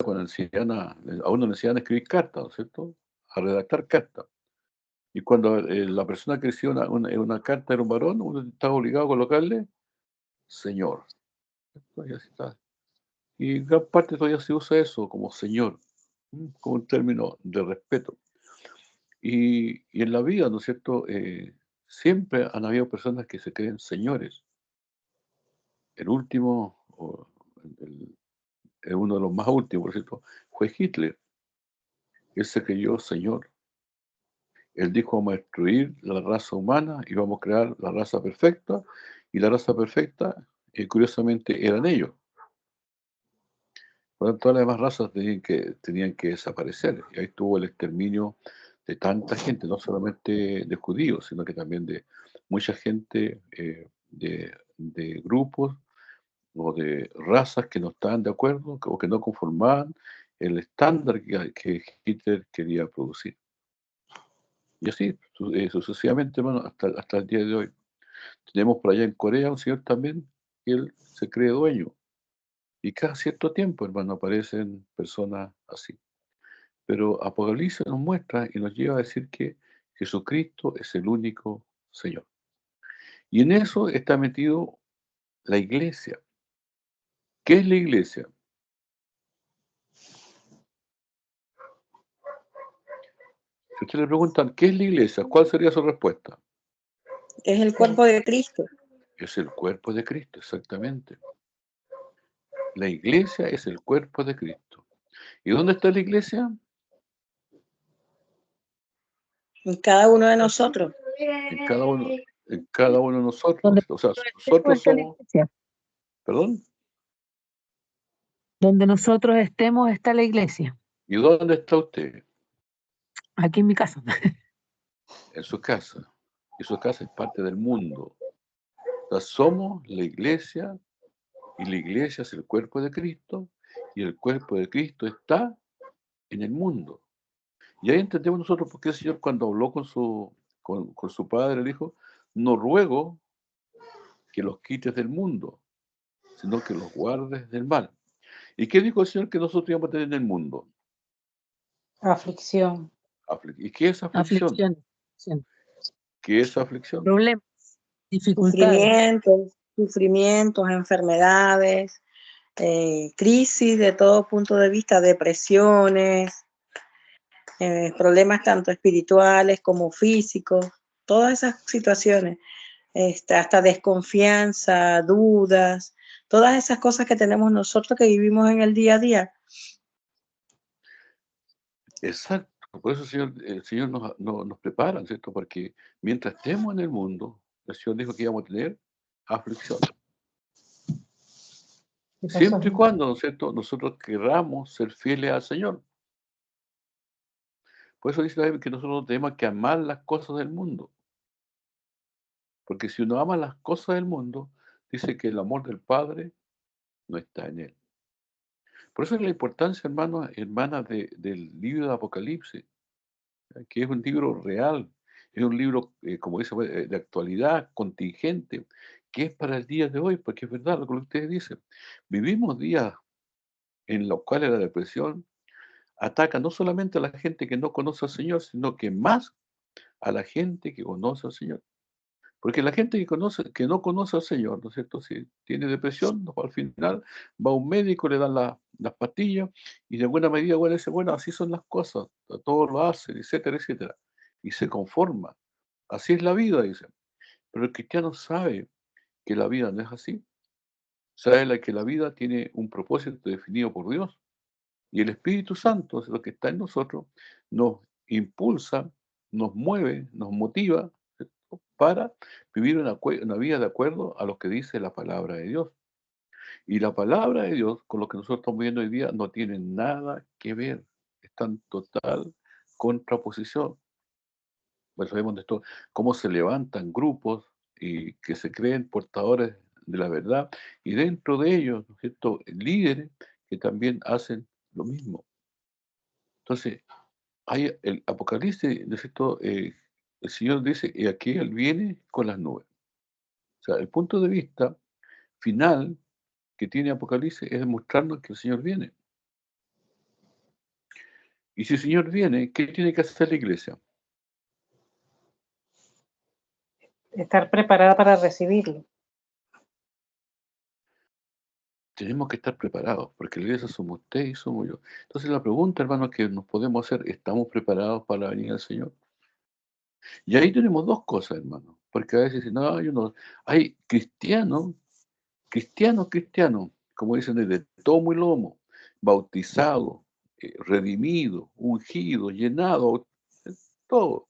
cuando a uno le enseñaban a escribir cartas, ¿no es cierto? A redactar cartas. Y cuando la persona que recibía una carta era un varón, uno estaba obligado a colocarle señor. ¿Cierto? Y así está. Y en gran parte todavía se usa eso como señor, como un término de respeto. Y en la vida, ¿no es cierto? Siempre han habido personas que se creen señores. El último, uno de los más últimos, por cierto, fue Hitler. Él se creyó señor. Él dijo: vamos a destruir la raza humana y vamos a crear la raza perfecta. Y la raza perfecta, curiosamente, eran ellos. Por lo tanto, todas las demás razas tenían que desaparecer. Y ahí estuvo el exterminio de tanta gente, no solamente de judíos, sino que también de mucha gente, de grupos o de razas que no estaban de acuerdo o que no conformaban el estándar que Hitler quería producir. Y así, sucesivamente, hermano, hasta el día de hoy. Tenemos por allá en Corea un señor también, que él se cree dueño. Y cada cierto tiempo, hermano, aparecen personas así. Pero Apocalipsis nos muestra y nos lleva a decir que Jesucristo es el único Señor. Y en eso está metido la iglesia. ¿Qué es la iglesia? Si usted le preguntan, ¿qué es la iglesia? ¿Cuál sería su respuesta? Es el cuerpo de Cristo. Es el cuerpo de Cristo, exactamente. La iglesia es el cuerpo de Cristo. ¿Y dónde está la iglesia? En cada uno de nosotros. En cada uno de nosotros. Donde O sea, estemos nosotros está la somos... iglesia. ¿Perdón? Donde nosotros estemos está la iglesia. ¿Y dónde está usted? Aquí en mi casa. En su casa. Y su casa es parte del mundo. O sea, somos la iglesia y la iglesia es el cuerpo de Cristo y el cuerpo de Cristo está en el mundo. Y ahí entendemos nosotros por qué el Señor cuando habló con su padre le dijo, no ruego que los quites del mundo, sino que los guardes del mal. ¿Y qué dijo el Señor que nosotros íbamos a tener en el mundo? Aflicción. ¿Y qué es aflicción? Aflicción. ¿Qué es aflicción? Problemas. Dificultades. Sufrimientos, enfermedades, crisis de todo punto de vista, depresiones, problemas tanto espirituales como físicos, todas esas situaciones, hasta desconfianza, dudas, todas esas cosas que tenemos nosotros que vivimos en el día a día. Exacto. Por eso el Señor nos prepara, ¿cierto? Porque mientras estemos en el mundo, el Señor dijo que íbamos a tener aflicción. Siempre y cuando, ¿no es cierto?, nosotros querramos ser fieles al Señor. Por eso dice la Biblia que nosotros tenemos que amar las cosas del mundo. Porque si uno ama las cosas del mundo, dice que el amor del Padre no está en él. Por eso es la importancia, hermanos, hermanas, del libro de Apocalipsis, que es un libro real, es un libro, como dice, de actualidad, contingente, que es para el día de hoy, porque es verdad lo que ustedes dicen. Vivimos días en los cuales la depresión ataca no solamente a la gente que no conoce al Señor, sino que más a la gente que conoce al Señor. Porque la gente que no conoce al Señor, ¿no es cierto? Si tiene depresión, ¿no? Al final va a un médico, le dan las pastillas y de alguna medida, bueno, dice, bueno, así son las cosas, todos lo hacen, etcétera, etcétera. Y se conforma. Así es la vida, dicen. Pero el cristiano sabe que la vida no es así. Sabe que la vida tiene un propósito definido por Dios. Y el Espíritu Santo, es lo que está en nosotros, nos impulsa, nos mueve, nos motiva, ¿cierto?, para vivir una vida de acuerdo a lo que dice la palabra de Dios. Y la palabra de Dios, con lo que nosotros estamos viendo hoy día, no tiene nada que ver. Está en total contraposición. Pues sabemos de esto, cómo se levantan grupos y que se creen portadores de la verdad, y dentro de ellos, ¿no es cierto?, líderes que también hacen lo mismo. Entonces, hay el Apocalipsis, ¿no es cierto? El Señor dice, y aquí Él viene con las nubes. O sea, el punto de vista final que tiene Apocalipsis es demostrarnos que el Señor viene. Y si el Señor viene, ¿qué tiene que hacer la iglesia? Estar preparada para recibirlo. Tenemos que estar preparados, porque la iglesia somos usted y somos yo. Entonces la pregunta, hermano, que nos podemos hacer, ¿estamos preparados para la venida del Señor? Y ahí tenemos dos cosas, hermano, porque a veces dicen, no, yo no, hay cristianos, como dicen, de tomo y lomo, bautizado, redimido, ungido, llenado, todo,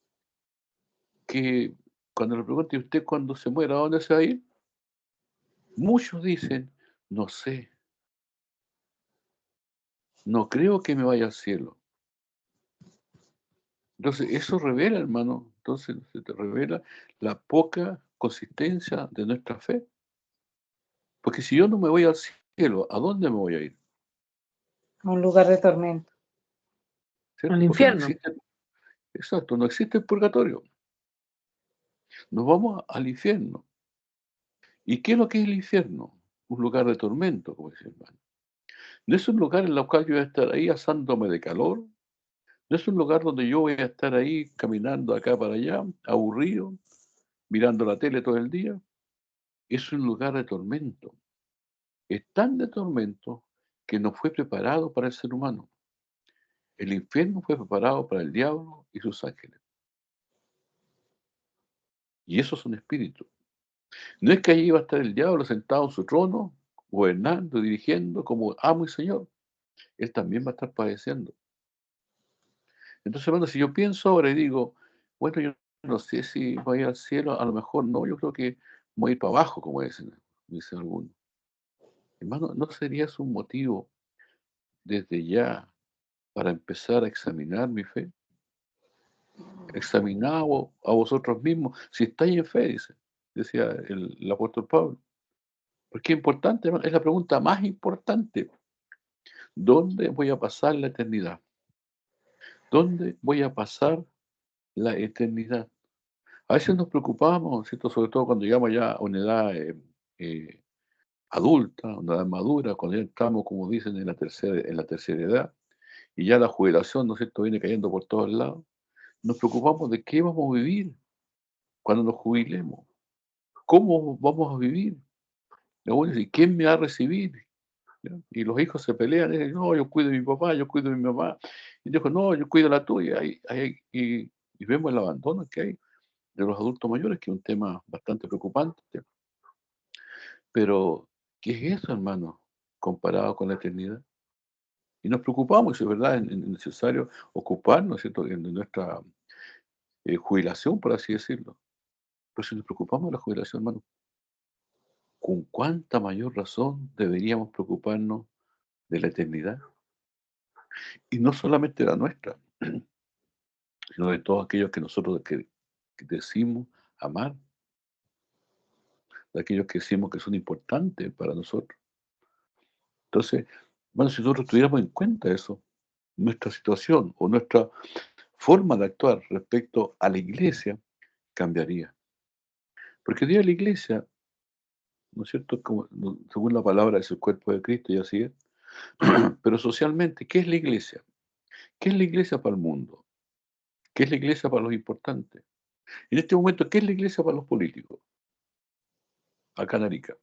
que cuando le pregunte usted cuando se muera, ¿a dónde se va a ir? Muchos dicen, no sé, no creo que me vaya al cielo. Entonces, eso revela, hermano, entonces se te revela la poca consistencia de nuestra fe. Porque si yo no me voy al cielo, ¿a dónde me voy a ir? A un lugar de tormento. Al ¿Cierto? Porque no infierno. existe, exacto, no existe el purgatorio. Nos vamos al infierno. ¿Y qué es lo que es el infierno? Un lugar de tormento, como dice el hermano. No es un lugar en el cual yo voy a estar ahí asándome de calor. No es un lugar donde yo voy a estar ahí caminando acá para allá, aburrido, mirando la tele todo el día. Es un lugar de tormento. Es tan de tormento que no fue preparado para el ser humano. El infierno fue preparado para el diablo y sus ángeles. Y esos son espíritus. No es que allí va a estar el diablo sentado en su trono, gobernando, dirigiendo como amo y señor. Él también va a estar padeciendo. Entonces, hermano, si yo pienso ahora y digo, bueno, yo no sé si voy al cielo, a lo mejor no, yo creo que voy a ir para abajo, como dicen algunos. Hermano, ¿no sería eso un motivo desde ya para empezar a examinar mi fe? Examinaos a vosotros mismos, si estáis en fe, decía el apóstol Pablo. Porque es importante, hermano, es la pregunta más importante. ¿Dónde voy a pasar la eternidad? ¿Dónde voy a pasar la eternidad? A veces nos preocupamos, ¿cierto? Sobre todo cuando llegamos ya a una edad eh, adulta, una edad madura, cuando ya estamos, como dicen, en la tercera edad, y ya la jubilación, ¿no es cierto?, viene cayendo por todos lados. Nos preocupamos de qué vamos a vivir cuando nos jubilemos. ¿Cómo vamos a vivir? ¿Y quién me va a recibir? ¿Ya? Y los hijos se pelean, y dicen, no, yo cuido de mi papá, yo cuido de mi mamá. Y dijo, no, yo cuido la tuya. Y vemos el abandono que hay de los adultos mayores, que es un tema bastante preocupante. Pero, ¿qué es eso, hermano, comparado con la eternidad? Y nos preocupamos, y es verdad, es necesario ocuparnos, ¿cierto?, de nuestra jubilación, por así decirlo. Pero si nos preocupamos de la jubilación, hermano, ¿con cuánta mayor razón deberíamos preocuparnos de la eternidad? Y no solamente la nuestra, sino de todos aquellos que nosotros que decimos amar, de aquellos que decimos que son importantes para nosotros. Entonces, bueno, si nosotros tuviéramos en cuenta eso, nuestra situación o nuestra forma de actuar respecto a la iglesia cambiaría. Porque hoy día la iglesia, ¿no es cierto? Como, según la palabra es el cuerpo de Cristo y así es. Pero socialmente, ¿qué es la iglesia? ¿Qué es la iglesia para el mundo? ¿Qué es la iglesia para los importantes? En este momento, ¿qué es la iglesia para los políticos? Acá en Arica.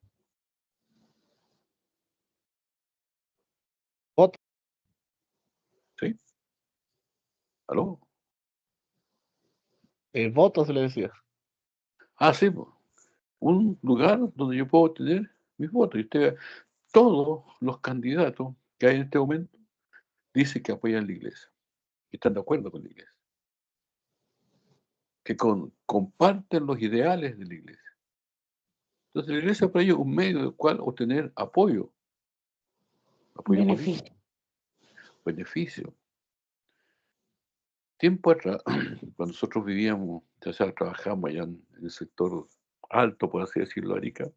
Voto. ¿Sí? ¿Aló? El voto se le decía. Ah, sí, po. Un lugar donde yo puedo tener mis votos. Y usted, todos los candidatos que hay en este momento dicen que apoyan la iglesia, que están de acuerdo con la iglesia, que comparten los ideales de la iglesia. Entonces, la iglesia para ellos es un medio del cual obtener apoyo Beneficio. político, beneficio. Tiempo atrás, cuando nosotros vivíamos, ya sea trabajamos allá en el sector alto, por así decirlo, Arica,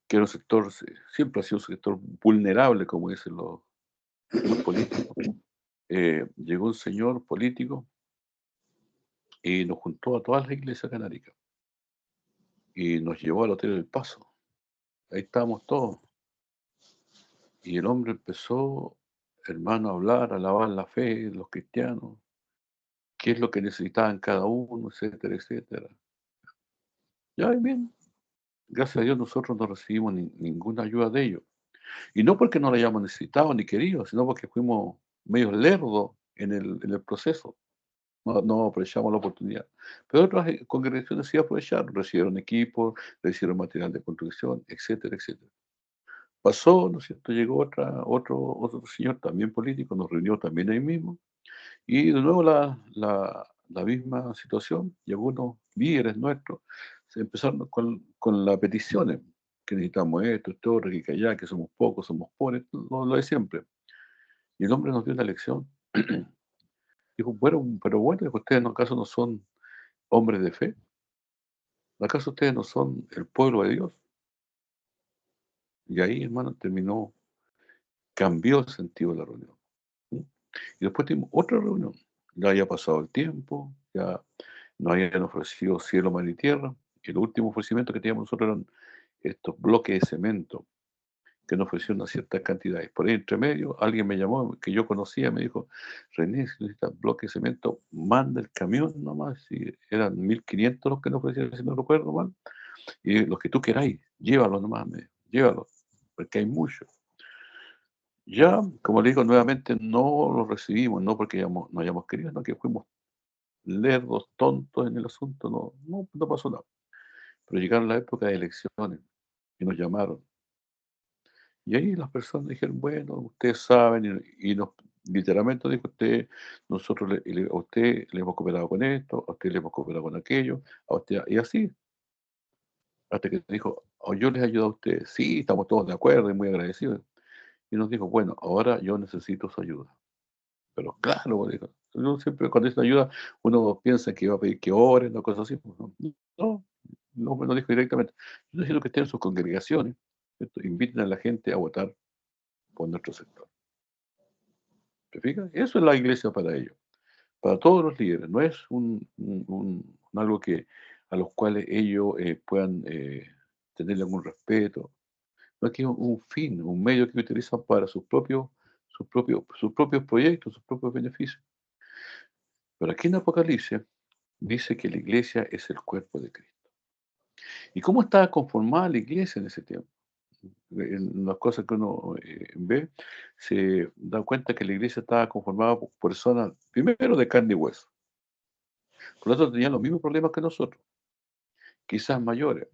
que era un sector, siempre ha sido un sector vulnerable, como dicen los políticos. Llegó un señor político y nos juntó a todas las iglesias canábicas y nos llevó al Hotel del Paso. Ahí estábamos todos. Y el hombre empezó hermanos, hablar, alabar la fe de los cristianos, qué es lo que necesitaban cada uno, etcétera, etcétera. Ya, bien, gracias a Dios nosotros no recibimos ninguna ayuda de ellos. Y no porque no la hayamos necesitado ni querido, sino porque fuimos medio lerdos en el proceso. No aprovechamos la oportunidad. Pero otras congregaciones sí aprovecharon, recibieron equipos, recibieron material de construcción, etcétera, etcétera. Pasó, ¿no es cierto? Llegó otro señor también político, nos reunió también ahí mismo, y de nuevo la misma situación, y algunos líderes nuestros se empezaron con las peticiones, que necesitamos esto, que allá, que somos pocos, somos pobres, lo de siempre. Y el hombre nos dio una lección. Dijo, bueno, pero bueno, dijo, ¿ustedes acaso no son hombres de fe? ¿Acaso ustedes no son el pueblo de Dios? Y ahí, hermano, cambió el sentido de la reunión. ¿Sí? Y después tuvimos otra reunión. Ya había pasado el tiempo, ya nos habían ofrecido cielo, mar y tierra. Y el último ofrecimiento que teníamos nosotros eran estos bloques de cemento que nos ofrecieron unas ciertas cantidades. Por ahí, entre medio, alguien me llamó, que yo conocía, me dijo, René, si necesitas bloques de cemento, manda el camión nomás. Y eran 1.500 los que nos ofrecieron, si no recuerdo mal. Y los que tú queráis, llévalos nomás, llévalos, porque hay muchos. Ya, como le digo nuevamente, no lo recibimos, no porque no hayamos querido, sino que fuimos lerdos, tontos en el asunto, no pasó nada. Pero llegaron la época de elecciones y nos llamaron. Y ahí las personas dijeron, bueno, ustedes saben, y nos literalmente dijo usted, nosotros a usted le hemos cooperado con esto, a usted le hemos cooperado con aquello, a usted, y así, hasta que dijo, "Oh, yo les ayudo a ustedes, sí, estamos todos de acuerdo y muy agradecidos. Y nos dijo, bueno, ahora yo necesito su ayuda. Pero claro, dijo, uno siempre cuando dice ayuda, uno piensa que va a pedir que oren o cosas así. Pues, no, me lo dijo directamente. Yo necesito que estén en sus congregaciones, ¿cierto? Inviten a la gente a votar por nuestro sector. ¿Te fijas? Eso es la iglesia para ellos, para todos los líderes. No es algo a los cuales ellos puedan tener algún respeto. No es que es un fin, un medio que utilizan para sus propios proyectos, sus propios beneficios. Pero aquí en Apocalipsis dice que la iglesia es el cuerpo de Cristo. ¿Y cómo estaba conformada la iglesia en ese tiempo? En las cosas que uno ve, se da cuenta que la iglesia estaba conformada por personas, primero de carne y hueso. Por lo tanto, tenían los mismos problemas que nosotros, quizás mayores.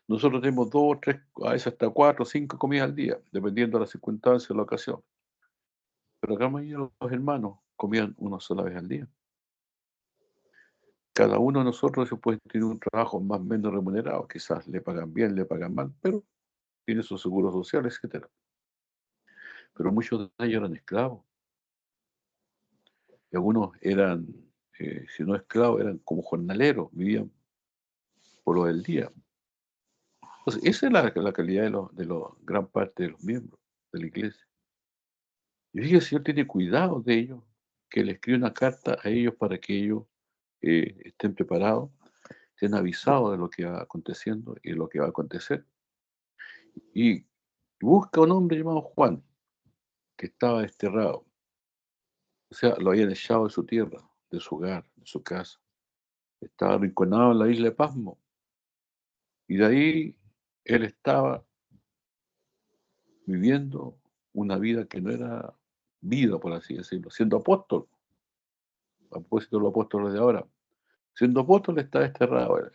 Nosotros tenemos 2, 3, a veces hasta 4, 5 comidas al día, dependiendo de las circunstancias, la ocasión. Pero acá mayoría de los hermanos comían una sola vez al día. Cada uno de nosotros se puede tener un trabajo más o menos remunerado, quizás le pagan bien, le pagan mal, pero tiene su seguro social, etcétera. Pero muchos de ellos eran esclavos, y algunos eran, si no esclavos, eran como jornaleros, vivían por lo del día. Entonces, esa es la calidad de los gran parte de los miembros de la iglesia. Y fíjese, el Señor tiene cuidado de ellos, que le escribe una carta a ellos para que ellos estén preparados, estén avisados de lo que va aconteciendo y de lo que va a acontecer. Y busca un hombre llamado Juan, que estaba desterrado. O sea, lo habían echado de su tierra, de su hogar, de su casa. Estaba arrinconado en la isla de Pasmo. Y de ahí él estaba viviendo una vida que no era vida, por así decirlo, siendo apóstol. A propósito de los apóstoles de ahora. Siendo apóstol está desterrado él.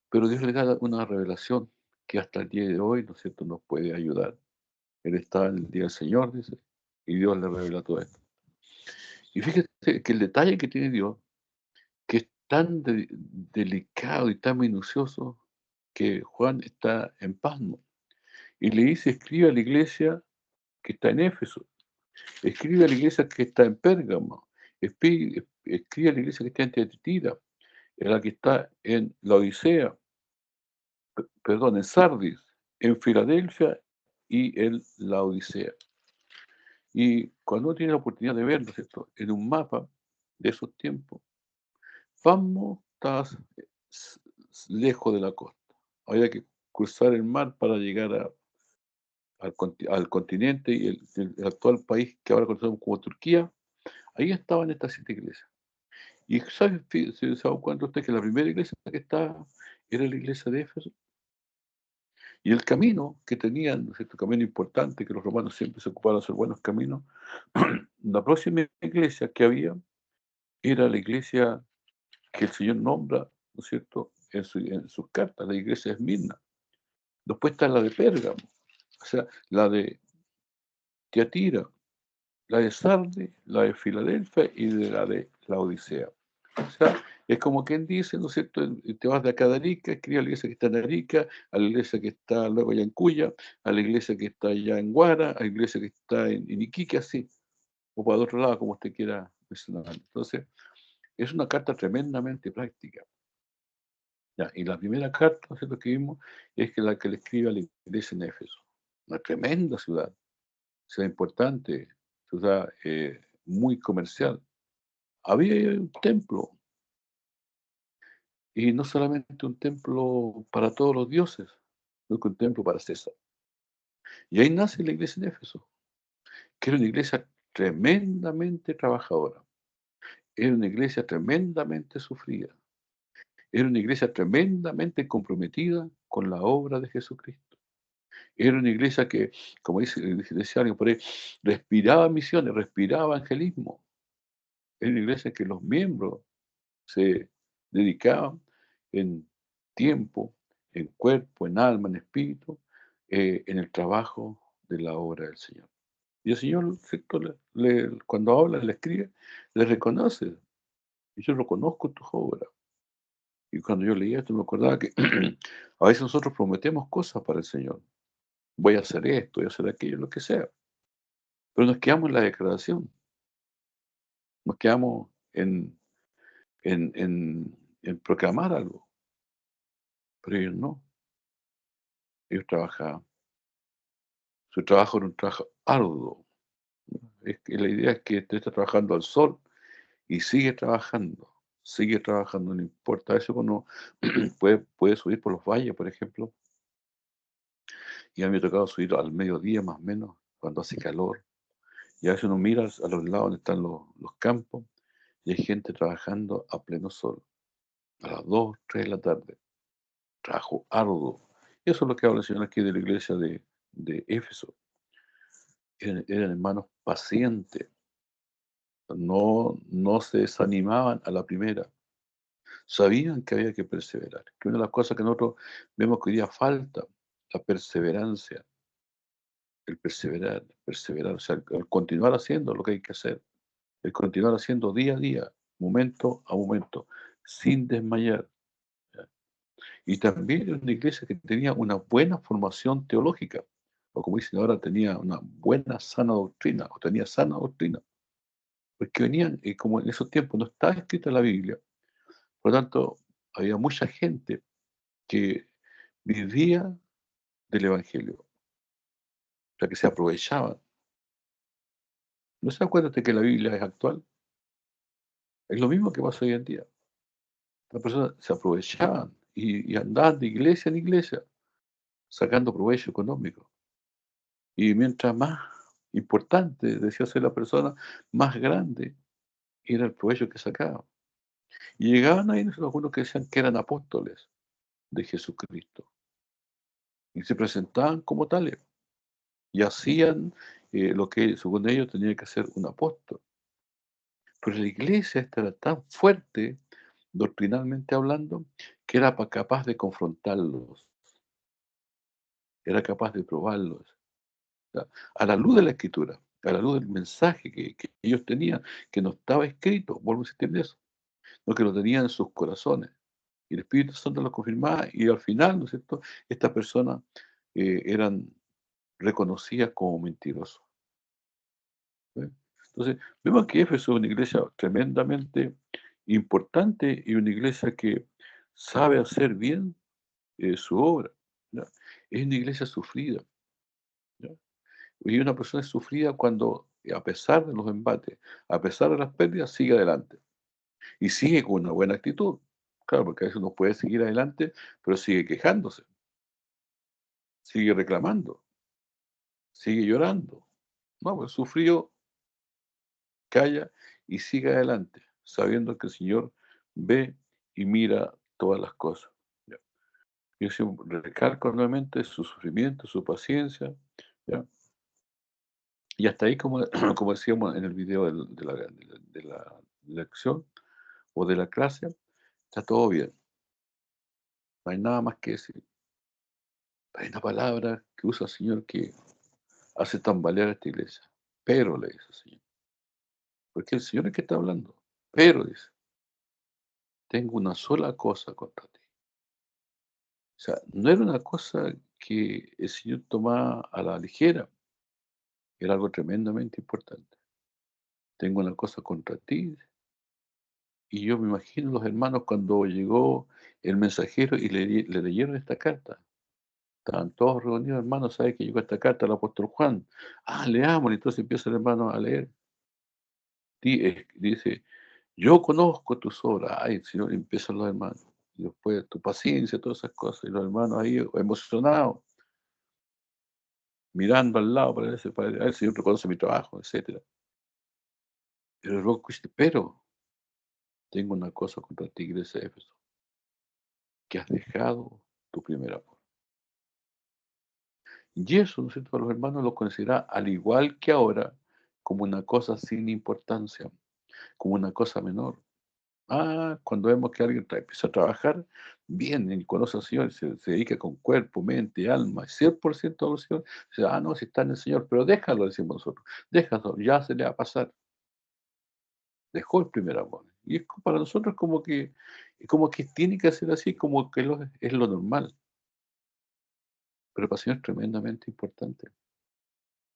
Pero Dios le da una revelación que hasta el día de hoy, ¿no es cierto?, nos puede ayudar. Él está en el día del Señor, dice, y Dios le revela todo esto. Y fíjate que el detalle que tiene Dios, que es tan delicado y tan minucioso, que Juan está en Pasmo. Y le dice, escribe a la iglesia que está en Éfeso, escribe a la iglesia que está en Pérgamo, escribe a la iglesia que está en Tiatira, a la que está en la Odisea, perdón, en Sardis, en Filadelfia y en la Odisea. Y cuando uno tiene la oportunidad de verlo, ¿cierto?, en un mapa de esos tiempos, Pasmo estaba lejos de la costa. Había que cruzar el mar para llegar al continente y el actual país que ahora conocemos como Turquía, ahí estaban estas 7 iglesias. Y ¿sabe se ha dado cuenta usted que la primera iglesia que estaba era la iglesia de Éfeso? Y el camino que tenían, ¿no es cierto? Camino importante, que los romanos siempre se ocupaban de hacer buenos caminos. La próxima iglesia que había era la iglesia que el Señor nombra, ¿no es cierto?, en sus cartas, la iglesia de Esmirna. Después está la de Pérgamo, o sea, la de Tiatira, la de Sarde, la de Filadelfia y de la de Laodicea. O sea, es como quien dice, ¿no es cierto? Te vas de acá de Arica, escribe a la iglesia que está en Arica, a la iglesia que está luego allá en Cuya, a la iglesia que está allá en Guara, a la iglesia que está en Iquique, así, o para el otro lado, como usted quiera mencionar. Entonces, es una carta tremendamente práctica. Ya, y la primera carta, ¿no es cierto?, que vimos es que la que le escribe a la iglesia en Éfeso. Una tremenda ciudad importante, ciudad muy comercial. Había un templo, y no solamente un templo para todos los dioses, sino que un templo para César. Y ahí nace la iglesia en Éfeso, que era una iglesia tremendamente trabajadora, era una iglesia tremendamente sufrida, era una iglesia tremendamente comprometida con la obra de Jesucristo. Era una iglesia que, como decía alguien por ahí, respiraba misiones, respiraba evangelismo. Era una iglesia que los miembros se dedicaban en tiempo, en cuerpo, en alma, en espíritu, en el trabajo de la obra del Señor. Y el Señor, ¿cierto? Cuando habla, le escribe, le reconoce. Y yo reconozco tus obras. Y cuando yo leía esto me acordaba que a veces nosotros prometemos cosas para el Señor. Voy a hacer esto, voy a hacer aquello, lo que sea. Pero nos quedamos en la declaración, nos quedamos en proclamar algo. Pero ellos no, ellos trabajaban. Su trabajo era un trabajo arduo. Es que la idea es que usted está trabajando al sol y sigue trabajando, no importa. Eso uno puede subir por los valles, por ejemplo, y a mí me ha tocado subir al mediodía más o menos, cuando hace calor, y a veces uno mira a los lados donde están los campos y hay gente trabajando a pleno sol, a las 2 3 de la tarde, trabajo arduo. Y eso es lo que habla el Señor aquí de la iglesia de Éfeso. Eran hermanos pacientes, no se desanimaban a la primera. Sabían que había que perseverar, que una de las cosas que nosotros vemos que hoy día falta, la perseverancia, perseverar, o sea, el continuar haciendo lo que hay que hacer, el continuar haciendo día a día, momento a momento, sin desmayar. ¿Ya? Y también era una iglesia que tenía una buena formación teológica, o como dicen ahora, tenía una buena sana doctrina, o tenía sana doctrina, porque venían, y como en esos tiempos no estaba escrita la Biblia, por lo tanto, había mucha gente que vivía del evangelio, o sea, que se aprovechaban. ¿No se da cuenta de que la Biblia es actual? Es lo mismo que pasa hoy en día. Las personas se aprovechaban y andaban de iglesia en iglesia, sacando provecho económico. Y mientras más importante decía ser la persona, más grande era el provecho que sacaban. Y llegaban ahí algunos que decían que eran apóstoles de Jesucristo y se presentaban como tales y hacían lo que según ellos tenía que hacer un apóstol. Pero la iglesia esta era tan fuerte, doctrinalmente hablando, que era capaz de confrontarlos, era capaz de probarlos. O sea, a la luz de la escritura, a la luz del mensaje que ellos tenían, que no estaba escrito, vuelvo a insistir en eso, no, que lo tenían en sus corazones. Y el Espíritu Santo lo confirmaba y al final, ¿no es cierto?, estas personas eran reconocidas como mentirosos. ¿Ve? Entonces, vemos que Éfeso es una iglesia tremendamente importante y una iglesia que sabe hacer bien su obra. ¿Ya? Es una iglesia sufrida. ¿Ya? Y una persona es sufrida cuando, a pesar de los embates, a pesar de las pérdidas, sigue adelante. Y sigue con una buena actitud. Claro, porque a veces no puede seguir adelante, pero sigue quejándose, sigue reclamando. sigue llorando. No, pues sufrió, calla y sigue adelante, sabiendo que el Señor ve y mira todas las cosas. ¿Ya? Yo siempre recalco nuevamente su sufrimiento, su paciencia, ¿ya? Y hasta ahí, como, como decíamos en el video de la lección o de la clase, está todo bien. No hay nada más que decir. Hay una palabra que usa el Señor que hace tambalear a esta iglesia. Pero, le dice el Señor. Porque el Señor es que está hablando. Pero, dice, tengo una sola cosa contra ti. O sea, no era una cosa que el Señor tomaba a la ligera. Era algo tremendamente importante. Tengo una cosa contra ti. Y yo me imagino los hermanos cuando llegó el mensajero y le leyeron esta carta. Estaban todos reunidos, hermanos, ¿sabe que llegó esta carta al apóstol Juan? Ah, leamos, y entonces empieza el hermano a leer. Dice, yo conozco tus obras. Ay, el Señor, empiezan los hermanos. Y después tu paciencia, todas esas cosas. Y los hermanos ahí emocionados, mirando al lado para decir, el Señor reconoce mi trabajo, etcétera. Pero luego dice, pero tengo una cosa contra ti, iglesia de Éfeso, que has dejado tu primer amor. Y eso, ¿no es cierto?, para los hermanos lo considera, al igual que ahora, como una cosa sin importancia, como una cosa menor. Ah, cuando vemos que alguien empieza a trabajar bien y conoce al Señor, se dedica con cuerpo, mente, alma, 100% al Señor, dice, ah, no, si está en el Señor, pero déjalo, decimos nosotros, déjalo, ya se le va a pasar, dejó el primer amor. Y es para nosotros como que tiene que ser así, como que es lo normal, pero para el Señor es tremendamente importante.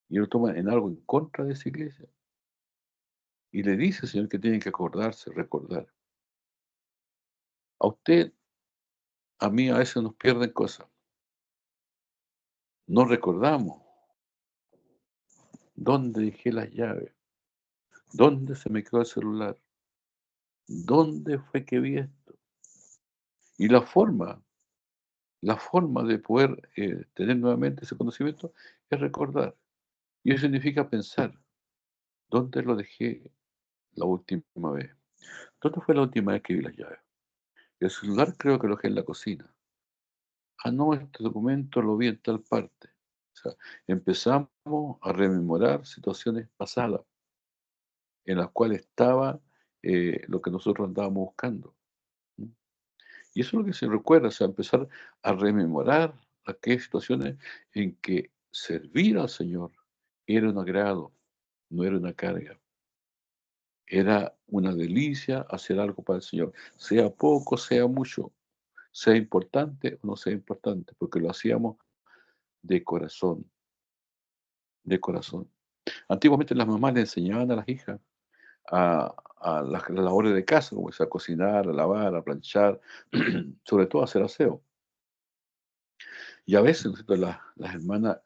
Y él lo toma en algo en contra de esa iglesia. Y le dice al Señor que tienen que acordarse, recordar. A usted, a mí, a veces nos pierden cosas. No recordamos dónde dejé las llaves, dónde se me quedó el celular, dónde fue que vi esto. Y la forma de poder tener nuevamente ese conocimiento es recordar. Y eso significa pensar, ¿dónde lo dejé la última vez? ¿Dónde fue la última vez que vi las llaves? El celular creo que lo dejé en la cocina. Ah, no, este documento lo vi en tal parte. O sea, empezamos a rememorar situaciones pasadas en las cuales estaba lo que nosotros andábamos buscando. ¿Mm? Y eso es lo que se recuerda, o sea, empezar a rememorar aquellas situaciones en que servir al Señor era un agrado, no era una carga. Era una delicia hacer algo para el Señor, sea poco, sea mucho, sea importante o no sea importante, porque lo hacíamos de corazón, de corazón. Antiguamente las mamás le enseñaban a las hijas a las labores de casa, como es a cocinar, a lavar, a planchar, sobre todo a hacer aseo. Y a veces, ¿no es cierto?, las hermanas,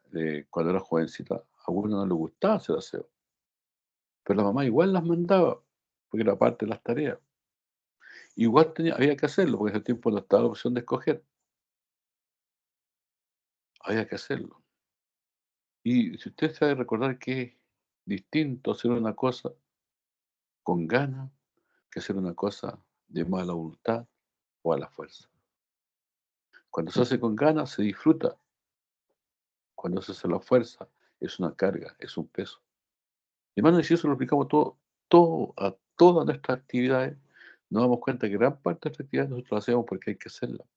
cuando eran jovencitas, a uno no les gustaba hacer aseo, pero la mamá igual las mandaba, porque era parte de las tareas. Igual había que hacerlo, porque en ese tiempo no estaba la opción de escoger, había que hacerlo. Y si usted sabe recordar que es distinto hacer una cosa con ganas que hacer una cosa de mala voluntad o a la fuerza. Cuando se hace con ganas se disfruta, cuando se hace a la fuerza es una carga, es un peso. Hermano, y si eso lo aplicamos a todas nuestras actividades, nos damos cuenta que gran parte de nuestras actividades nosotros las hacemos porque hay que hacerlas.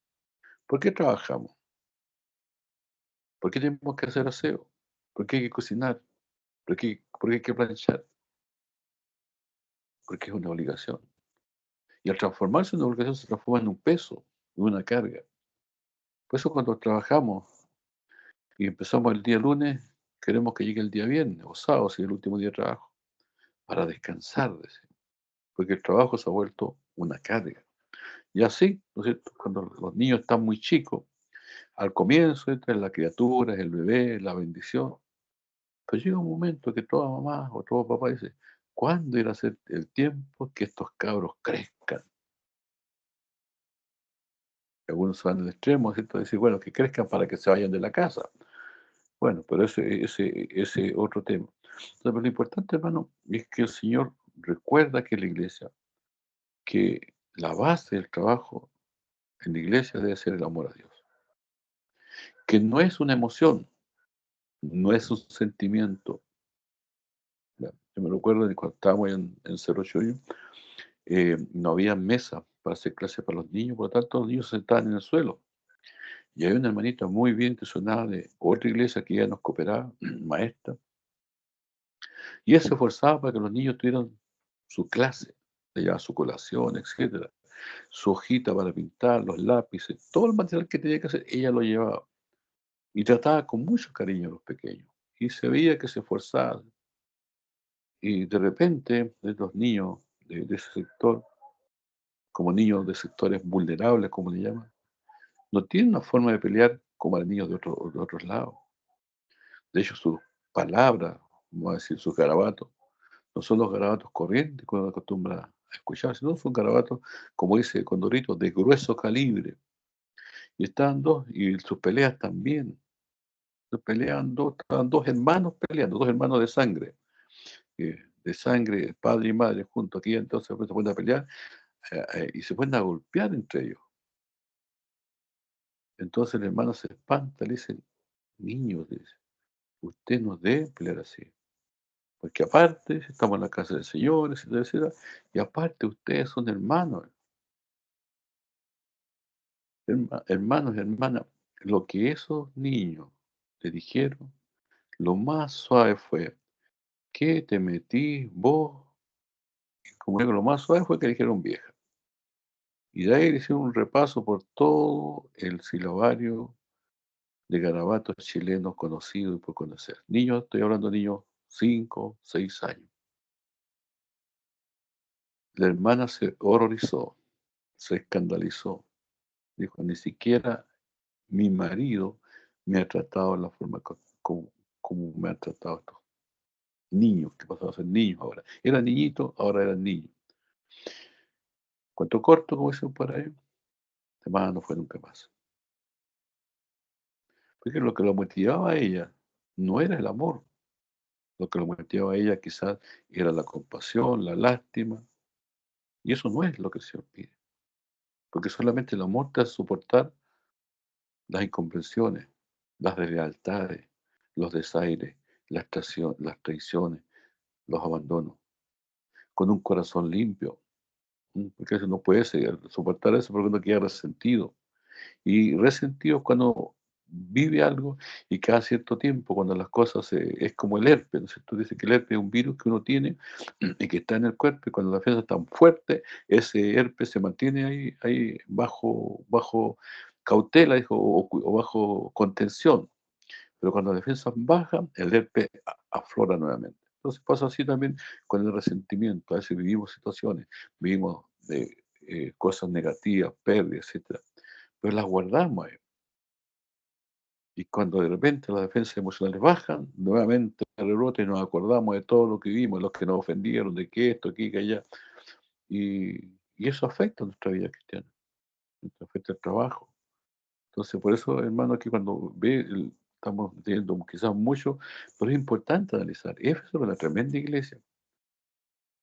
¿Por qué trabajamos? ¿Por qué tenemos que hacer aseo? ¿Por qué hay que cocinar? ¿Por qué hay que planchar? Porque es una obligación. Y al transformarse en una obligación se transforma en un peso, en una carga. Por eso cuando trabajamos y empezamos el día lunes, queremos que llegue el día viernes o sábado, si es el último día de trabajo, para descansar, decimos, porque el trabajo se ha vuelto una carga. Y así, ¿no es cierto?, cuando los niños están muy chicos, al comienzo entra la criatura, el bebé, la bendición, pero llega un momento que toda mamá o todo papá dice, ¿cuándo irá a ser el tiempo que estos cabros crezcan? Algunos se van al extremo, ¿cierto? Decir, bueno, que crezcan para que se vayan de la casa. Bueno, pero ese otro tema. Entonces, pero lo importante, hermano, es que el Señor recuerda que la iglesia, que la base del trabajo en la iglesia debe ser el amor a Dios, que no es una emoción, no es un sentimiento. Ya, yo me recuerdo de cuando estábamos en Cerro Chorrillos, no había mesa para hacer clases para los niños, por lo tanto los niños se sentaban en el suelo. Y hay una hermanita muy bien que sonaba de otra iglesia que ya nos cooperaba, maestra, y ella se esforzaba para que los niños tuvieran su clase, le llevaba su colación, etcétera, su hojita para pintar, los lápices, todo el material que tenía que hacer, ella lo llevaba. Y trataba con mucho cariño a los pequeños. Y se veía que se esforzaban. Y de repente, los niños de ese sector, como niños de sectores vulnerables, como le llaman, no tienen una forma de pelear como los niños de otros lados. De hecho, sus palabras, vamos a decir, sus garabatos, no son los garabatos corrientes que uno acostumbra a escuchar, sino son garabatos, como dice Condorito, de grueso calibre. Y estaban dos, y sus peleas también. Se peleaban dos, estaban dos hermanos peleando, dos hermanos de sangre, padre y madre juntos. Aquí entonces pues, se ponen a pelear y se ponen a golpear entre ellos. Entonces el hermano se espanta, le dice, niños, dice, usted no debe pelear así. Porque aparte, estamos en la casa del Señor, etcétera, etcétera, y aparte ustedes son hermanos, hermanos y hermanas. Lo que esos niños le dijeron, lo más suave fue, ¿qué te metí vos? Como digo, lo más suave fue que le dijeron vieja. Y de ahí le hicieron un repaso por todo el silabario de garabatos chilenos conocidos y por conocer. Niños, estoy hablando de niños 5, 6 años. La hermana se horrorizó, se escandalizó. Dijo, ni siquiera mi marido me ha tratado de la forma como me han tratado estos niños, que pasaron a ser niños ahora. Eran niñitos, ahora eran niños. Cuento corto, como dicen por ahí, la hermana no fue nunca más. Porque lo que lo motivaba a ella no era el amor, lo que lo motivaba a ella quizás era la compasión, la lástima, y eso no es lo que el Señor pide, porque solamente el amor te hace soportar las incomprensiones, las deslealtades, los desaires, las traiciones, los abandonos, con un corazón limpio, porque eso no puede soportar eso porque uno queda resentido. Y resentido es cuando vive algo y cada cierto tiempo, cuando las cosas es como el herpes, ¿no es cierto? Dice que el herpes es un virus que uno tiene y que está en el cuerpo y cuando la defensa es tan fuerte, ese herpes se mantiene ahí bajo cautela, dijo, o bajo contención. Pero cuando la defensa baja, el herpes aflora nuevamente. Entonces pasa así también con el resentimiento. A veces vivimos situaciones, vivimos cosas negativas, pérdidas, etcétera, pero las guardamos ahí. Y cuando de repente las defensas emocionales bajan, nuevamente rebota y nos acordamos de todo lo que vimos, los que nos ofendieron, de que esto, aquí, que allá. Y eso afecta nuestra vida cristiana, afecta el trabajo. Entonces, por eso, hermano, aquí cuando estamos viendo quizás mucho, pero es importante analizar. Éfeso era una tremenda iglesia,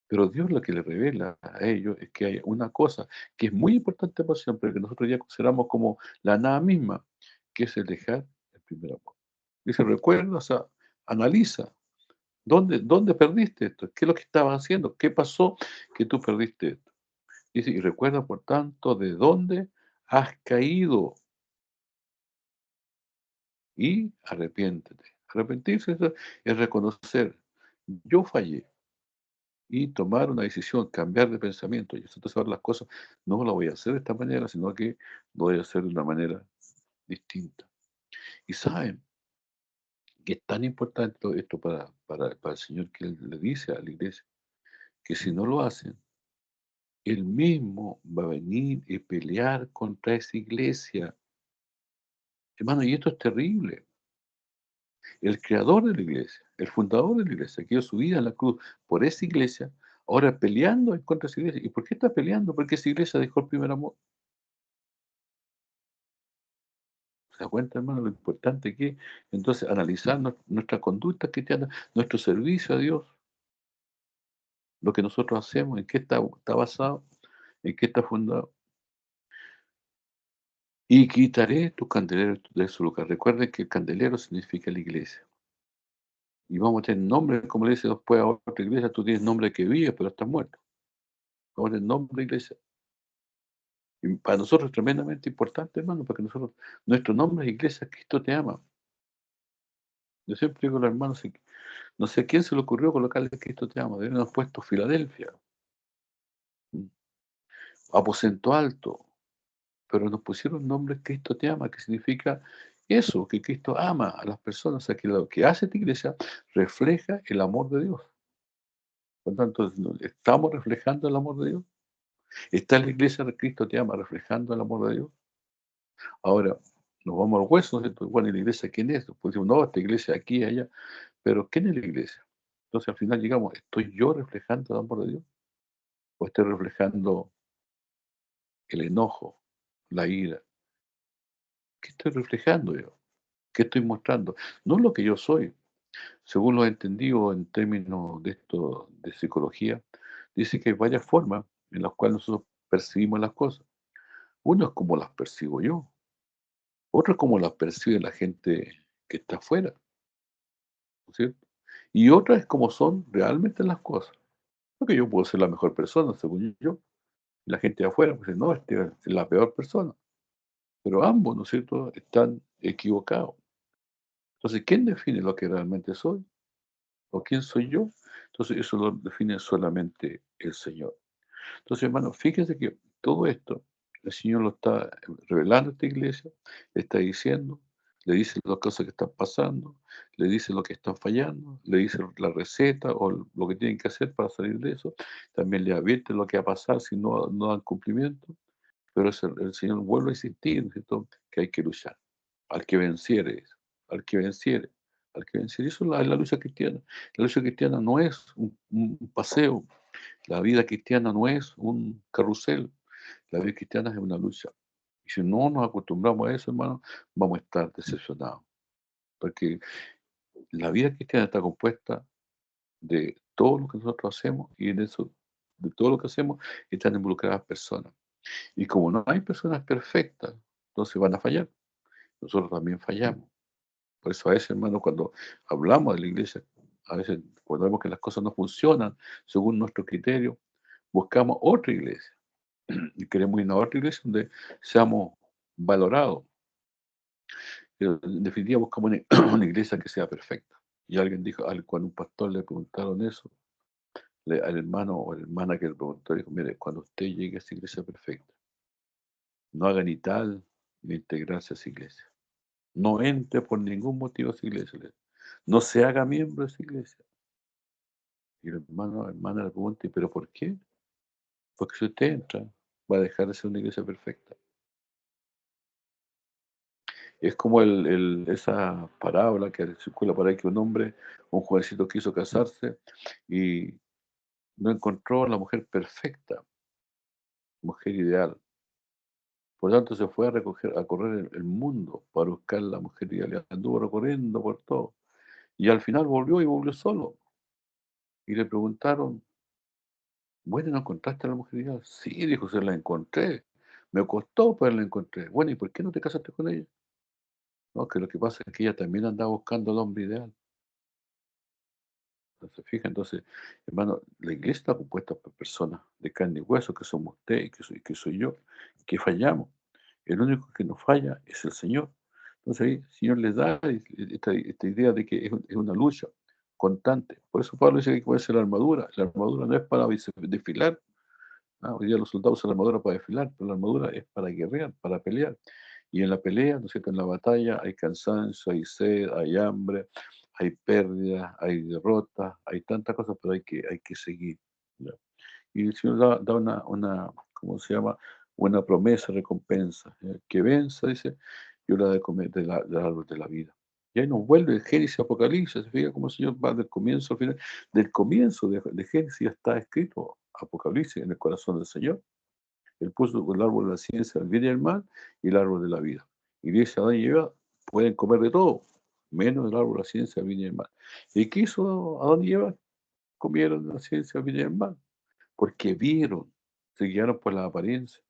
pero Dios lo que le revela a ellos es que hay una cosa que es muy importante para siempre, que nosotros ya consideramos como la nada misma, que es el dejar el primer amor. Dice, recuerda, o sea, analiza, ¿dónde perdiste esto? ¿Qué es lo que estabas haciendo? ¿Qué pasó que tú perdiste esto? Dice, y recuerda, por tanto, de dónde has caído y arrepiéntete. Arrepentirse es reconocer, yo fallé y tomar una decisión, cambiar de pensamiento. Y entonces ahora las cosas no las voy a hacer de esta manera, sino que lo voy a hacer de una manera distinta. Y saben que es tan importante todo esto para el Señor que Él le dice a la iglesia, que si no lo hacen, Él mismo va a venir y pelear contra esa iglesia. Hermano, y esto es terrible. El creador de la iglesia, el fundador de la iglesia, que dio su vida en la cruz por esa iglesia, ahora peleando en contra de esa iglesia. ¿Y por qué está peleando? Porque esa iglesia dejó el primer amor. ¿Se da cuenta, hermano, lo importante que es? Entonces, analizar nuestra conducta cristiana, nuestro servicio a Dios, lo que nosotros hacemos, en qué está basado, en qué está fundado. Y quitaré tu candelero de su lugar. Recuerden que el candelero significa la iglesia. Y vamos a tener nombre, como le dice después a otra iglesia, tú tienes nombre que vive, pero estás muerto. Vamos a tener nombre de iglesia. Y para nosotros es tremendamente importante, hermano, porque nosotros, nuestro nombre es Iglesia Cristo te ama. Yo siempre digo a los hermanos, no sé a quién se le ocurrió colocarle Cristo te ama, debieron haber puesto Filadelfia, mm, aposento alto, pero nos pusieron nombre Cristo te ama, que significa eso, que Cristo ama a las personas, o sea, que lo que hace esta iglesia refleja el amor de Dios. Por lo tanto, ¿estamos reflejando el amor de Dios? ¿Está la iglesia de Cristo te ama reflejando el amor de Dios? Ahora, nos vamos al hueso, ¿cierto? Bueno, ¿y la iglesia quién es? Pues decimos, no, esta iglesia aquí y allá, pero ¿quién es la iglesia? Entonces al final llegamos, ¿estoy yo reflejando el amor de Dios? ¿O estoy reflejando el enojo, la ira? ¿Qué estoy reflejando yo? ¿Qué estoy mostrando? No lo que yo soy. Según lo he entendido en términos de esto de psicología, dice que hay varias formas en las cuales nosotros percibimos las cosas. Uno es como las percibo yo, otro es como las percibe la gente que está afuera, ¿no es cierto? Y otra es como son realmente las cosas. Porque yo puedo ser la mejor persona, según yo. Y la gente de afuera pues, dice, no, este es la peor persona. Pero ambos, ¿no es cierto?, están equivocados. Entonces, ¿quién define lo que realmente soy? ¿O quién soy yo? Entonces, eso lo define solamente el Señor. Entonces, hermano, fíjese que todo esto, el Señor lo está revelando a esta iglesia, le está diciendo, le dice las cosas que están pasando, le dice lo que están fallando, le dice la receta o lo que tienen que hacer para salir de eso, también le advierte lo que va a pasar si no dan cumplimiento, pero el Señor vuelve a insistir, ¿no es cierto?, que hay que luchar, al que venciere, al que venciere, al que venciere. Eso es la lucha cristiana. La lucha cristiana no es un paseo, la vida cristiana no es un carrusel, la vida cristiana es una lucha. Y si no nos acostumbramos a eso, hermano, vamos a estar decepcionados. Porque la vida cristiana está compuesta de todo lo que nosotros hacemos y en eso, de todo lo que hacemos, están involucradas personas. Y como no hay personas perfectas, entonces van a fallar. Nosotros también fallamos. Por eso a veces, hermano, cuando hablamos de la iglesia, a veces cuando vemos que las cosas no funcionan según nuestro criterio, buscamos otra iglesia. Y queremos ir a otra iglesia donde seamos valorados. Pero en definitiva buscamos una, una iglesia que sea perfecta. Y alguien dijo, cuando un pastor le preguntaron eso, al hermano o la hermana que le preguntó, dijo, mire, cuando usted llegue a esa iglesia perfecta, no haga ni tal ni integrarse a esa iglesia. No entre por ningún motivo a esa iglesia. No se haga miembro de esa iglesia. Y el hermano, hermana le pregunta, ¿pero por qué? Porque si usted entra, va a dejar de ser una iglesia perfecta. Es como esa parábola que circula por ahí que un jovencito quiso casarse y no encontró a la mujer perfecta, mujer ideal. Por tanto, se fue a correr el mundo para buscar la mujer ideal. Y anduvo recorriendo por todo. Y al final volvió y volvió solo. Y le preguntaron, bueno, ¿no encontraste a la mujer ideal? Sí, dijo, se la encontré. Me costó, pero la encontré. Bueno, ¿y por qué no te casaste con ella? No, que lo que pasa es que ella también andaba buscando al hombre ideal. Entonces, fija, entonces, hermano, la iglesia está compuesta por personas de carne y hueso, que somos usted y que soy yo, que fallamos. El único que nos falla es el Señor. Entonces ahí el Señor les da esta idea de que es una lucha constante. Por eso Pablo dice que hay que ponerse la armadura. La armadura no es para desfilar. Hoy día los soldados usan la armadura para desfilar, pero la armadura es para guerrear, para pelear. Y en la pelea, ¿no es cierto? En la batalla hay cansancio, hay sed, hay hambre, hay pérdidas, hay derrotas, hay tantas cosas, pero hay que seguir. ¿Ya? Y el Señor da una, ¿cómo se llama? Una promesa, recompensa. ¿Ya? Que venza, dice, yo la de comer del árbol de la vida. Y ahí nos vuelve el Génesis, Apocalipsis, se fija cómo el Señor va del comienzo al final. Del comienzo de Génesis ya está escrito Apocalipsis en el corazón del Señor. Él puso el árbol de la ciencia, el bien y el mal, y el árbol de la vida. Y dice Adán y Eva, pueden comer de todo, menos del árbol de la ciencia del bien y del mal. ¿Y qué hizo Adán y Eva? Comieron de la ciencia del bien y del mal, porque vieron, se guiaron por la apariencia.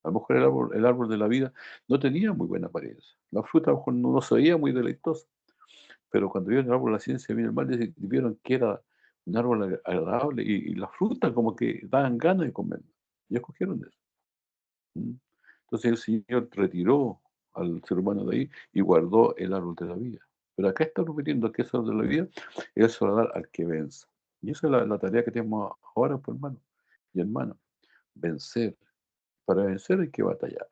A lo mejor el árbol de la vida no tenía muy buena apariencia. La fruta a lo mejor no se veía muy deleitosa, pero cuando vieron el árbol de la ciencia del bien y del mal, vieron que era un árbol agradable y la fruta como que daban ganas de comer. Y escogieron eso. ¿Mm? Entonces el Señor retiró al ser humano de ahí y guardó el árbol de la vida. Pero acá está repitiendo que ese árbol de la vida Él se va a dar al que venza. Y esa es la tarea que tenemos ahora, pues, hermano y hermano, vencer. Para vencer hay que batallar.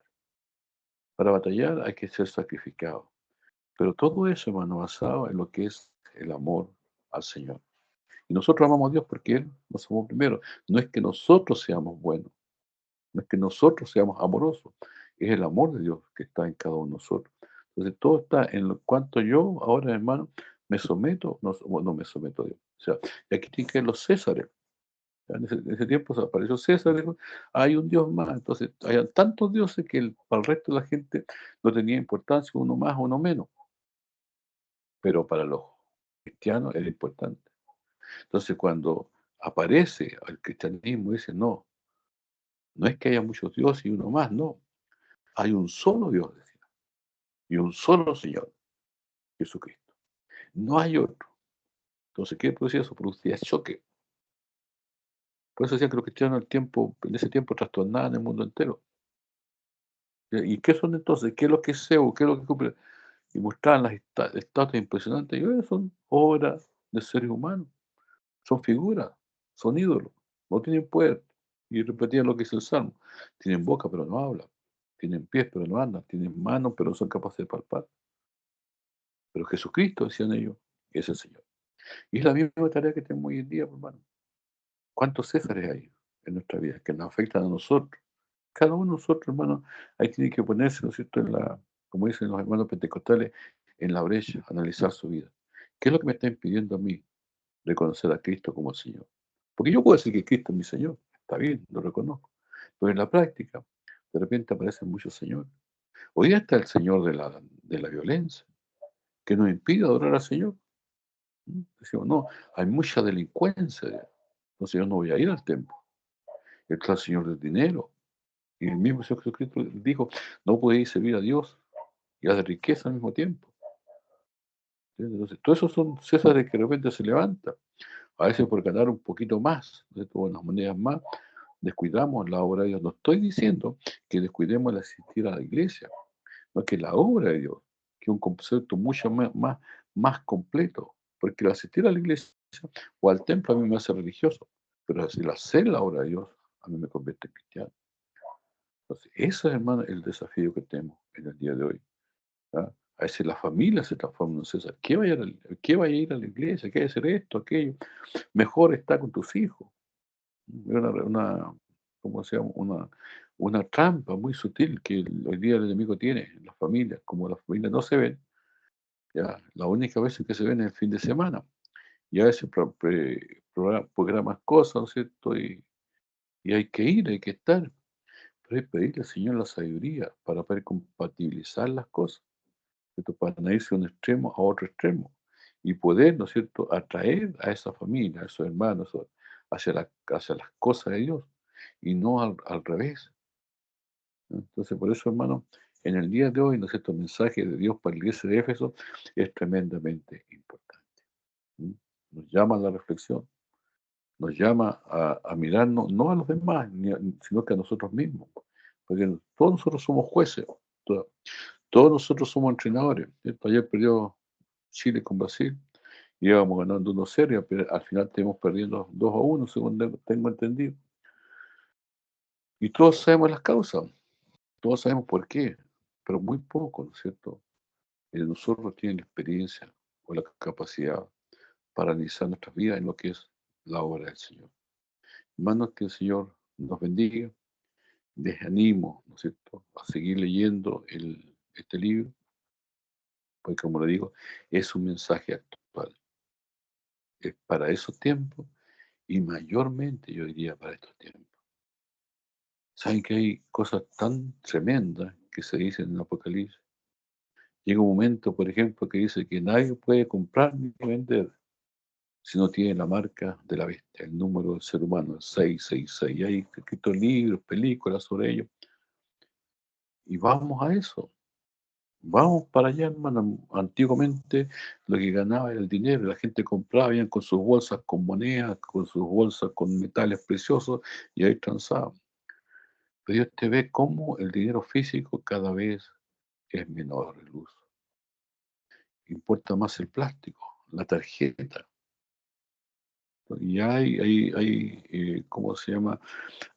Para batallar hay que ser sacrificado. Pero todo eso, hermano, basado en lo que es el amor al Señor. Y nosotros amamos a Dios porque Él nos amó primero. No es que nosotros seamos buenos, no es que nosotros seamos amorosos, es el amor de Dios que está en cada uno de nosotros. Entonces todo está en lo cuanto yo ahora, hermano, me someto, no, no me someto a Dios. O sea, y aquí tienen que ver los Césares. Ya en ese tiempo se apareció César, dijo, hay un Dios más. Entonces, hay tantos dioses que para el resto de la gente no tenía importancia uno más, uno menos. Pero para los cristianos era importante. Entonces, cuando aparece el cristianismo, dice, no, no es que haya muchos dioses y uno más, no. Hay un solo Dios, decía, y un solo Señor, Jesucristo. No hay otro. Entonces, ¿qué producía eso? Producía choque. Por eso decía que los cristianos en ese tiempo trastornaban el mundo entero. ¿Y qué son entonces? ¿Qué es lo que es Zeus? ¿Qué es lo que cumple? Y mostraban las estatuas impresionantes. Y son obras de seres humanos, son figuras, son ídolos, no tienen poder. Y repetían lo que dice el Salmo. Tienen boca, pero no hablan. Tienen pies, pero no andan. Tienen manos, pero no son capaces de palpar. Pero Jesucristo, decían ellos, es el Señor. Y es la misma tarea que tenemos hoy en día, pues, hermano. ¿Cuántos Césares hay en nuestra vida que nos afectan a nosotros? Cada uno de nosotros, hermano, ahí tiene que ponerse, ¿no es cierto?, como dicen los hermanos pentecostales, en la brecha, analizar su vida. ¿Qué es lo que me está impidiendo a mí reconocer a Cristo como el Señor? Porque yo puedo decir que Cristo es mi Señor, está bien, lo reconozco, pero en la práctica, de repente aparecen muchos señores. Hoy día está el Señor de la violencia, que nos impide adorar al Señor. Decimos, no, hay mucha delincuencia, entonces yo no voy a ir al templo. Está el Señor del dinero, y el mismo Señor Jesucristo dijo, no podéis servir a Dios y a la riqueza al mismo tiempo. ¿Entiendes? Entonces, todos esos son Césares que de repente se levantan, a veces por ganar un poquito más, ¿no es cierto? Unas monedas más, descuidamos la obra de Dios. No estoy diciendo que descuidemos el asistir a la iglesia, no es que la obra de Dios, que es un concepto mucho más completo, porque el asistir a la iglesia o al templo a mí me hace religioso, pero el hacer la obra de Dios a mí me convierte en cristiano. Entonces, ese es, hermano, el desafío que tenemos en el día de hoy. ¿Ah? A veces la familia se transforma en César. ¿Qué vaya a ir a la iglesia? ¿Qué va a hacer esto, aquello? Mejor está con tus hijos. Es ¿cómo se llama? Una trampa muy sutil que hoy día el enemigo tiene en las familias. Como las familias no se ven, ya, la única vez que se ven es el fin de semana. Y a veces programas cosas, ¿no es cierto? Y hay que ir, hay que estar. Pero hay que pedirle al Señor la sabiduría para poder compatibilizar las cosas. ¿Cierto? Para no irse de un extremo a otro extremo y poder, ¿no es cierto?, atraer a esa familia, a esos hermanos, hacia las cosas de Dios y no al revés. ¿No? Entonces, por eso, hermano, en el día de hoy, ¿no es cierto?, el mensaje de Dios para la iglesia de Éfeso es tremendamente importante. ¿Mm? Nos llama a la reflexión, nos llama a mirarnos, no a los demás, sino que a nosotros mismos, porque todos nosotros somos jueces, todos nosotros somos entrenadores. ¿Cierto? Ayer perdió Chile con Brasil. Íbamos ganando 1-0, pero al final tenemos perdiendo 2-1, según tengo entendido. Y todos sabemos las causas, todos sabemos por qué, pero muy poco, ¿no es cierto? Nosotros tienen la experiencia o la capacidad para analizar nuestras vidas en lo que es la obra del Señor. Hermanos, que el Señor nos bendiga. Les animo, ¿no es cierto?, a seguir leyendo este libro, porque como le digo, es un mensaje actual. Es para esos tiempos y mayormente yo diría para estos tiempos. Saben que hay cosas tan tremendas que se dicen en el Apocalipsis. Llega un momento, por ejemplo, que dice que nadie puede comprar ni vender si no tiene la marca de la bestia, el número del ser humano, el 666. Y hay escritos libros, películas sobre ello. Y vamos a eso. Vamos para allá, hermano. Antiguamente lo que ganaba era el dinero. La gente compraba, bien con sus bolsas con monedas, con sus bolsas con metales preciosos y ahí transaban. Pero Dios te ve cómo el dinero físico cada vez es menor el uso. Importa más el plástico, la tarjeta. Y ¿cómo se llama?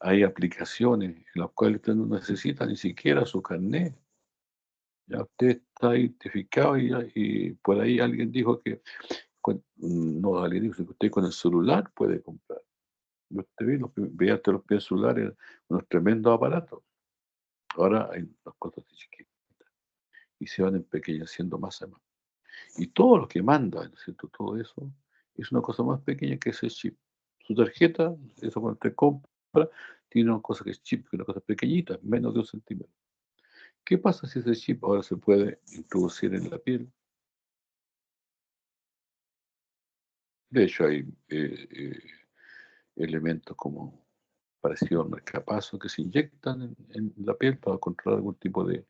Hay aplicaciones en las cuales usted no necesita ni siquiera su carnet. Ya usted está identificado y por ahí alguien dijo que, no, alguien dijo que usted con el celular puede comprar. Yo te vi, veía hasta los pies celulares, unos tremendos aparatos. Ahora hay las cosas chiquitas y se van empequeñeciendo más y más. Y todo lo que manda, ¿no es cierto? Todo eso es una cosa más pequeña que ese chip. Su tarjeta, eso cuando usted compra, tiene una cosa que es chip, que es una cosa pequeñita, menos de 1 centímetro. ¿Qué pasa si ese chip ahora se puede introducir en la piel? De hecho, hay elementos como parecido al marcapaso que se inyectan en la piel para controlar algún tipo de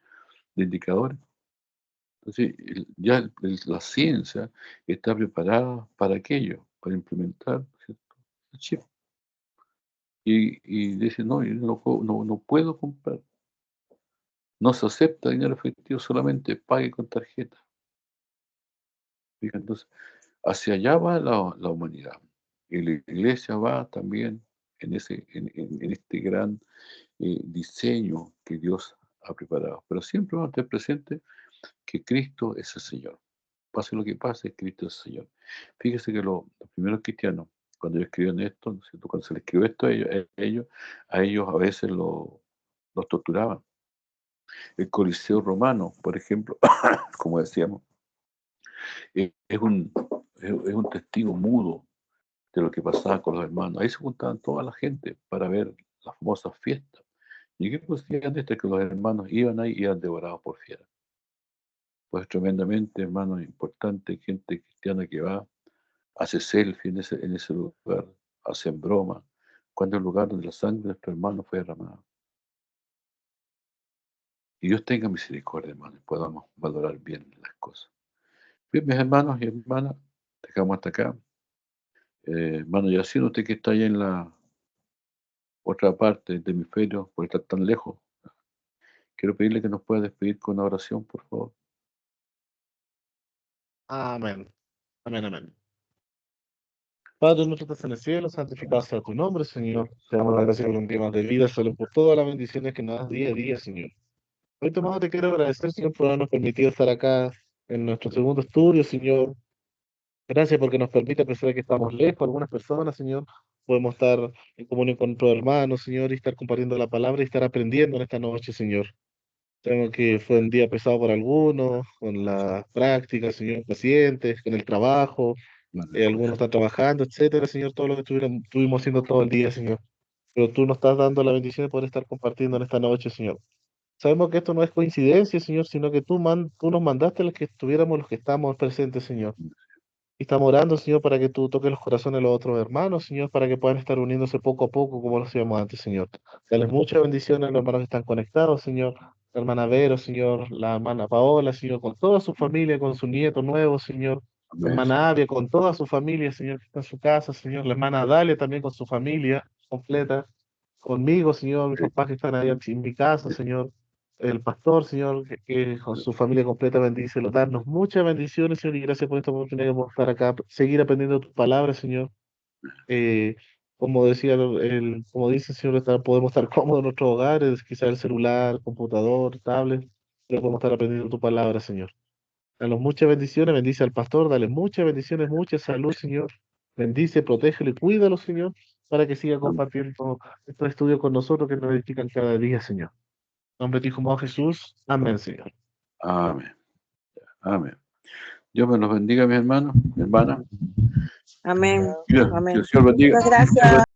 indicadores. Entonces, la ciencia está preparada para aquello, para implementar, ¿cierto?, el chip. Y dice, no, yo no puedo comprar. No se acepta dinero efectivo, solamente pague con tarjeta. Fíjate, entonces, hacia allá va la humanidad. Y la iglesia va también en este gran diseño que Dios ha preparado. Pero siempre vamos a tener presente que Cristo es el Señor. Pase lo que pase, Cristo es el Señor. Fíjese que los primeros cristianos, cuando ellos escribían esto, ¿no es cierto?, cuando se les escribió esto a ellos a veces los torturaban. El Coliseo romano, por ejemplo, como decíamos, es un testigo mudo de lo que pasaba con los hermanos. Ahí se juntaban toda la gente para ver las famosas fiestas. ¿Y qué decían de esto? Que los hermanos iban ahí y eran devorados por fieras. Pues tremendamente, hermano, importante, gente cristiana que va, hace selfie en ese lugar, hacen broma, cuando es el lugar donde la sangre de nuestro hermano fue derramada. Y Dios tenga misericordia, hermano, y podamos valorar bien las cosas. Bien, mis hermanos y hermanas, dejamos hasta acá. Hermano Yacine, usted que está allá en la otra parte del hemisferio, por estar tan lejos, quiero pedirle que nos pueda despedir con una oración, por favor. Amén. Amén, amén. Padre nuestro que estás en el cielo, santificado sea tu nombre, Señor. Te damos la gracia por un día más de vida, solo por todas las bendiciones que nos das día a día, Señor. Hoy, tomado, te quiero agradecer, Señor, por habernos permitido estar acá en nuestro segundo estudio, Señor. Gracias porque nos permite, a pesar de que estamos lejos, algunas personas, Señor, podemos estar en comunión con nuestros hermanos, Señor, y estar compartiendo la palabra y estar aprendiendo en esta noche, Señor. Tengo que fue un día pesado para algunos, con la práctica, Señor, pacientes, con el trabajo, algunos están trabajando, etcétera, Señor, todo lo que estuvimos haciendo todo el día, Señor. Pero tú nos estás dando la bendición de poder estar compartiendo en esta noche, Señor. Sabemos que esto no es coincidencia, Señor, sino que tú nos mandaste a los que estuviéramos, los que estamos presentes, Señor. Y estamos orando, Señor, para que tú toques los corazones de los otros hermanos, Señor, para que puedan estar uniéndose poco a poco como lo hacíamos antes, Señor. Dales muchas bendiciones a los hermanos que están conectados, Señor. La hermana Vero, Señor, la hermana Paola, Señor, con toda su familia, con su nieto nuevo, Señor. La Amén. hermana Avia, con toda su familia, Señor, que está en su casa, Señor. La hermana Dalia también con su familia completa. Conmigo, Señor, mis Sí, papás que están ahí en mi casa, Señor. El pastor, Señor, que con su familia completa bendice, darnos muchas bendiciones, Señor, y gracias por esta oportunidad de estar acá, seguir aprendiendo tus palabras, Señor. Eh, como decía, como dice el Señor, podemos estar cómodos en nuestros hogares, quizás el celular, computador, tablet, pero podemos estar aprendiendo tu palabra, Señor. Danos muchas bendiciones, bendice al pastor, dale muchas bendiciones, mucha salud, Señor. Bendice, protégelo y cuídalo, Señor, para que siga compartiendo estos estudios con nosotros que nos edifican cada día, Señor. En nombre de tu Hijo amado Jesús. Amén, Señor. amén, amén. Dios me los bendiga, mis hermanos, mi hermana. Amén. Que Amén. el Señor bendiga. Muchas gracias.